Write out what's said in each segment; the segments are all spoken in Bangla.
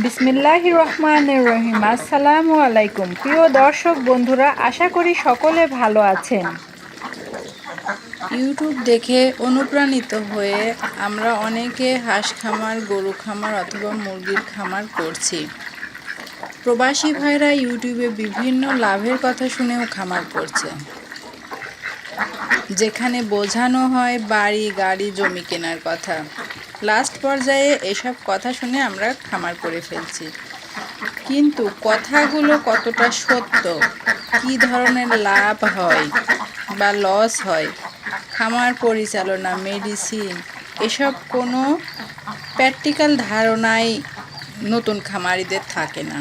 বিসমিল্লাহির রহমানির রহিম। আসসালামু আলাইকুম প্রিয় দর্শক বন্ধুরা, আশা করি সকলে ভালো আছেন। ইউটিউব দেখে অনুপ্রাণিত হয়ে আমরা অনেকে হাঁস খামার, গরু খামার অথবা মুরগির খামার করছি। প্রবাসী ভাইরা ইউটিউবে বিভিন্ন লাভের কথা শুনেও খামার করছে, যেখানে বোঝানো হয় বাড়ি, গাড়ি, জমি কেনার কথা। লাস্ট পর্যায়ে এসব কথা শুনে আমরা খামার করে ফেলছি। কিন্তু কথাগুলো কতটা সত্য, কী ধরনের লাভ হয় বা লস হয়, খামার পরিচালনা, মেডিসিন, এসব কোনো প্র্যাকটিক্যাল ধারণাই নতুন খামারিদের থাকে না।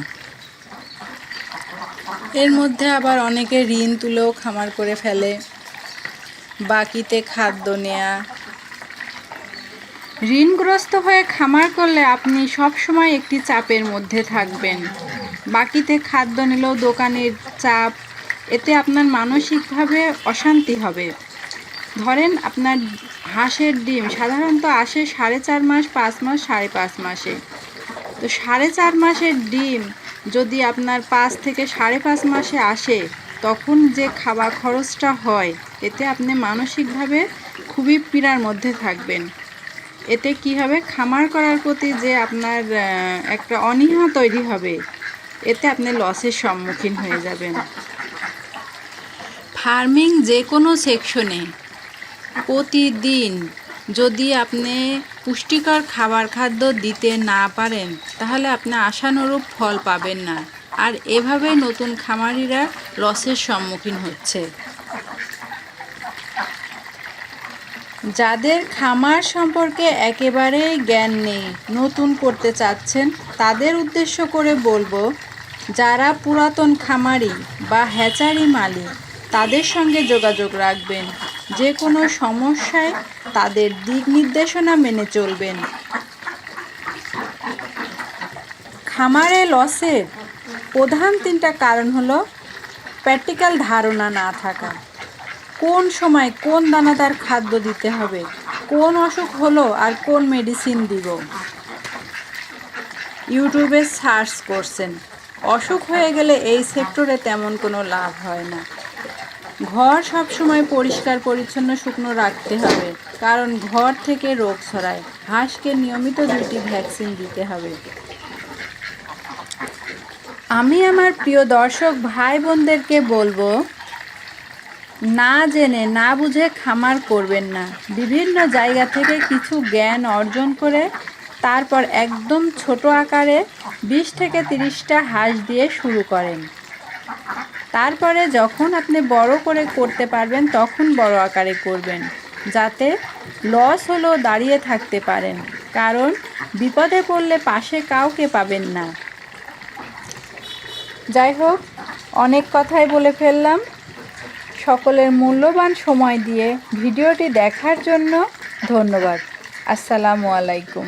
এর মধ্যে আবার অনেকে ঋণ তুলেও খামার করে ফেলে, বাকিতে খাদ্য নেয়া। ঋণগ্রস্ত হয়ে খামার করলে আপনি সব সময় একটি চাপের মধ্যে থাকবেন। বাকিতে খাদ্য নিলেও দোকানের চাপ, এতে আপনার মানসিকভাবে অশান্তি হবে। ধরেন আপনার হাঁসের ডিম সাধারণত আসে 4.5 মাস, 5 মাস, 5.5 মাসে। তো 4.5 মাসের ডিম যদি আপনার 5 থেকে 5.5 মাসে আসে, তখন যে খাবার খরচটা হয়, এতে আপনি মানসিকভাবে খুবই পীড়ার মধ্যে থাকবেন। এতে কি হবে, খামার করার প্রতি যে আপনার একটা অনীহা তৈরি হবে, এতে আপনি লসের সম্মুখীন হয়ে যাবেন। ফার্মিং যে কোনো সেকশনে প্রতিদিন যদি আপনি পুষ্টিকর খাদ্য দিতে না পারেন, তাহলে আপনি আশানুরূপ ফল পাবেন না। আর এভাবে নতুন খামারিরা লসের সম্মুখীন হচ্ছে। যাদের খামার সম্পর্কে একেবারেই জ্ঞান নেই, নতুন করতে চাচ্ছেন, তাদের উদ্দেশ্য করে বলবো, যারা পুরাতন খামারি বা হ্যাচারি মালিক, তাদের সঙ্গে যোগাযোগ রাখবেন। যে কোনো সমস্যায় তাদের দিক নির্দেশনা মেনে চলবেন। খামারে লসের প্রধান 3টা কারণ হলো প্র্যাকটিক্যাল ধারণা না থাকা, কোন সময় কোন দানাদার খাদ্য দিতে হবে, কোন অসুখ হলো আর কোন মেডিসিন দিব। ইউটিউবে সার্চ করছেন, অসুখ হয়ে গেলে এই সেক্টরে তেমন কোনো লাভ হয় না। ঘর সবসময় পরিষ্কার পরিচ্ছন্ন শুকনো রাখতে হবে, কারণ ঘর থেকে রোগ ছড়ায়। হাঁসকে নিয়মিত 2টি ভ্যাকসিন দিতে হবে। আমি আমার প্রিয় দর্শক ভাই বোনদেরকে বলবো, না জেনে না বুঝে খামার করবেন না। বিভিন্ন জায়গা থেকে কিছু জ্ঞান অর্জন করে তারপর একদম ছোট আকারে 20 থেকে 30টা হাঁস দিয়ে শুরু করেন। তারপরে যখন আপনি বড় করে করতে পারবেন, তখন বড় আকারে করবেন, যাতে লস হলেও দাঁড়িয়ে থাকতে পারেন, কারণ বিপদে পড়লে পাশে কাউকে পাবেন না। যাই হোক, অনেক কথাই বলে ফেললাম। সকলের মূল্যবান সময় দিয়ে ভিডিওটি দেখার জন্য ধন্যবাদ। আসসালামু আলাইকুম।